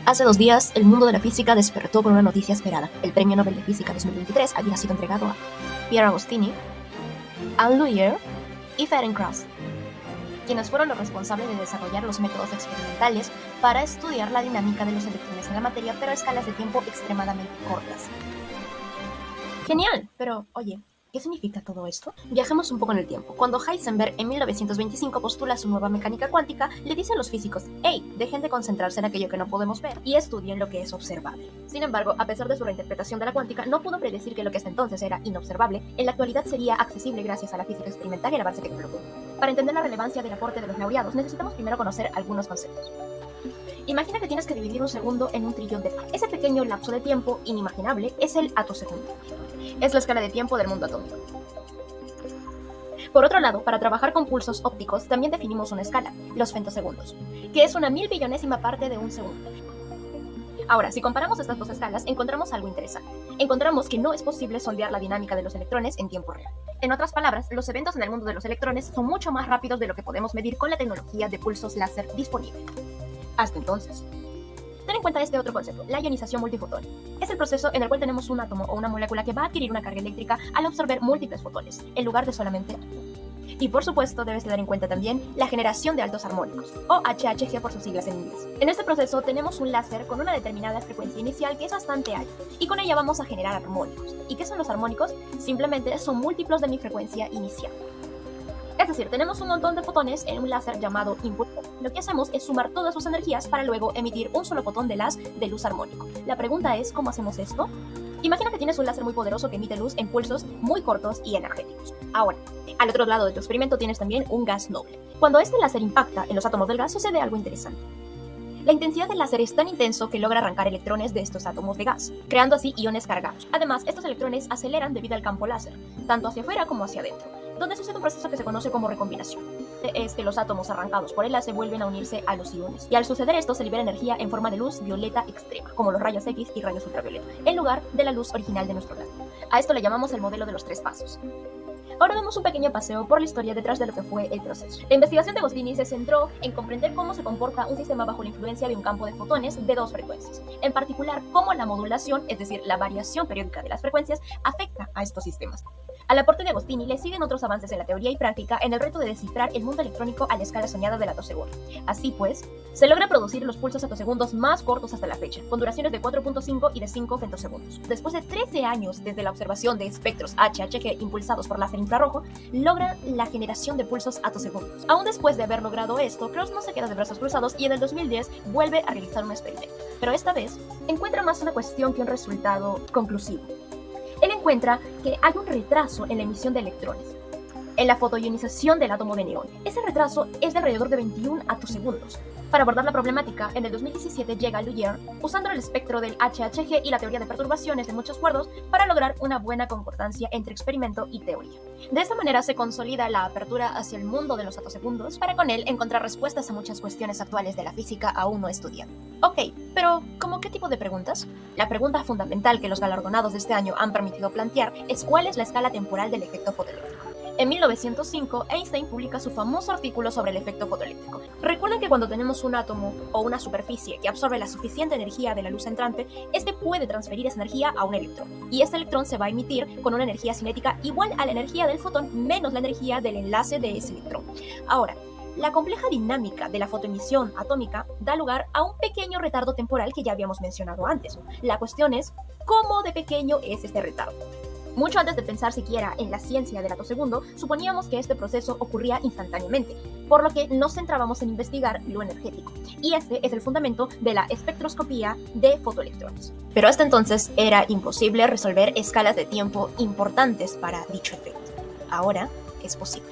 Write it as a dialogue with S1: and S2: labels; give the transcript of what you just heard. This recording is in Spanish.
S1: Hace 2 días, el mundo de la física despertó con una noticia esperada. El Premio Nobel de Física 2023 había sido entregado a Pierre Agostini, Anne Lumière y Ferenc Krauss, quienes fueron los responsables de desarrollar los métodos experimentales para estudiar la dinámica de los electrones en la materia, pero a escalas de tiempo extremadamente cortas. Genial, pero oye, ¿qué significa todo esto? Viajemos un poco en el tiempo. Cuando Heisenberg en 1925 postula su nueva mecánica cuántica, le dice a los físicos: «Hey, dejen de concentrarse en aquello que no podemos ver y estudien lo que es observable». Sin embargo, a pesar de su reinterpretación de la cuántica, no pudo predecir que lo que hasta entonces era inobservable, en la actualidad sería accesible gracias a la física experimental y al avance tecnológico. Para entender la relevancia del aporte de los laureados, necesitamos primero conocer algunos conceptos. Imagina que tienes que dividir un segundo en 1.000.000.000 de partes. Ese pequeño lapso de tiempo inimaginable es el atosegundo. Es la escala de tiempo del mundo atómico. Por otro lado, para trabajar con pulsos ópticos también definimos una escala, los femtosegundos, que es una 1000 billonésima parte de un segundo. Ahora, si comparamos estas dos escalas, encontramos algo interesante. Encontramos que no es posible sondear la dinámica de los electrones en tiempo real. En otras palabras, los eventos en el mundo de los electrones son mucho más rápidos de lo que podemos medir con la tecnología de pulsos láser disponible. Hasta entonces. Ten en cuenta este otro concepto, la ionización multifotónica. Es el proceso en el cual tenemos un átomo o una molécula que va a adquirir una carga eléctrica al absorber múltiples fotones, en lugar de solamente uno. Y por supuesto, debes tener en cuenta también la generación de altos armónicos, o HHG por sus siglas en inglés. En este proceso tenemos un láser con una determinada frecuencia inicial que es bastante alta, y con ella vamos a generar armónicos. ¿Y qué son los armónicos? Simplemente son múltiplos de mi frecuencia inicial. Es decir, tenemos un montón de fotones en un láser llamado impulsor. Lo que hacemos es sumar todas sus energías para luego emitir un solo fotón de luz armónico. La pregunta es, ¿cómo hacemos esto? Imagina que tienes un láser muy poderoso que emite luz en pulsos muy cortos y energéticos. Ahora, al otro lado de tu experimento tienes también un gas noble. Cuando este láser impacta en los átomos del gas, sucede algo interesante. La intensidad del láser es tan intenso que logra arrancar electrones de estos átomos de gas, creando así iones cargados. Además, estos electrones aceleran debido al campo láser, tanto hacia afuera como hacia adentro, donde sucede un proceso que se conoce como recombinación. Es que los átomos arrancados por el láser vuelven a unirse a los iones, y al suceder esto se libera energía en forma de luz violeta extrema, como los rayos X y rayos ultravioleta, en lugar de la luz original de nuestro láser. A esto le llamamos el modelo de los 3 pasos. Ahora damos un pequeño paseo por la historia detrás de lo que fue el proceso. La investigación de Agostini se centró en comprender cómo se comporta un sistema bajo la influencia de un campo de fotones de 2 frecuencias. En particular, cómo la modulación, es decir, la variación periódica de las frecuencias, afecta a estos sistemas. Al aporte de Agostini le siguen otros avances en la teoría y práctica en el reto de descifrar el mundo electrónico a la escala soñada del atosegundo. Así pues, se logra producir los pulsos atosegundos más cortos hasta la fecha, con duraciones de 4.5 y de 5 femtosegundos. Después de 13 años desde la observación de espectros HHG impulsados por láser infrarrojo, logran la generación de pulsos atosegundos. Aún después de haber logrado esto, Krauss no se queda de brazos cruzados y en el 2010 vuelve a realizar un experimento. Pero esta vez encuentra más una cuestión que un resultado conclusivo. Él encuentra que hay un retraso en la emisión de electrones, en la fotoionización del átomo de neón. Ese retraso es de alrededor de 21 atosegundos. Para abordar la problemática, en el 2017 llega Lumière usando el espectro del HHG y la teoría de perturbaciones de muchos cuerdos para lograr una buena concordancia entre experimento y teoría. De esta manera se consolida la apertura hacia el mundo de los atosegundos para con él encontrar respuestas a muchas cuestiones actuales de la física aún no estudiadas. Ok, pero ¿cómo qué tipo de preguntas? La pregunta fundamental que los galardonados de este año han permitido plantear es ¿cuál es la escala temporal del efecto fotoeléctrico? En 1905, Einstein publica su famoso artículo sobre el efecto fotoeléctrico. Recuerden que cuando tenemos un átomo o una superficie que absorbe la suficiente energía de la luz entrante, este puede transferir esa energía a un electrón. Y este electrón se va a emitir con una energía cinética igual a la energía del fotón menos la energía del enlace de ese electrón. Ahora, la compleja dinámica de la fotoemisión atómica da lugar a un pequeño retardo temporal que ya habíamos mencionado antes. La cuestión es, ¿cómo de pequeño es este retardo? Mucho antes de pensar siquiera en la ciencia del atosegundo, suponíamos que este proceso ocurría instantáneamente, por lo que nos centrábamos en investigar lo energético. Y este es el fundamento de la espectroscopía de fotoelectrones. Pero hasta entonces era imposible resolver escalas de tiempo importantes para dicho efecto. Ahora es posible.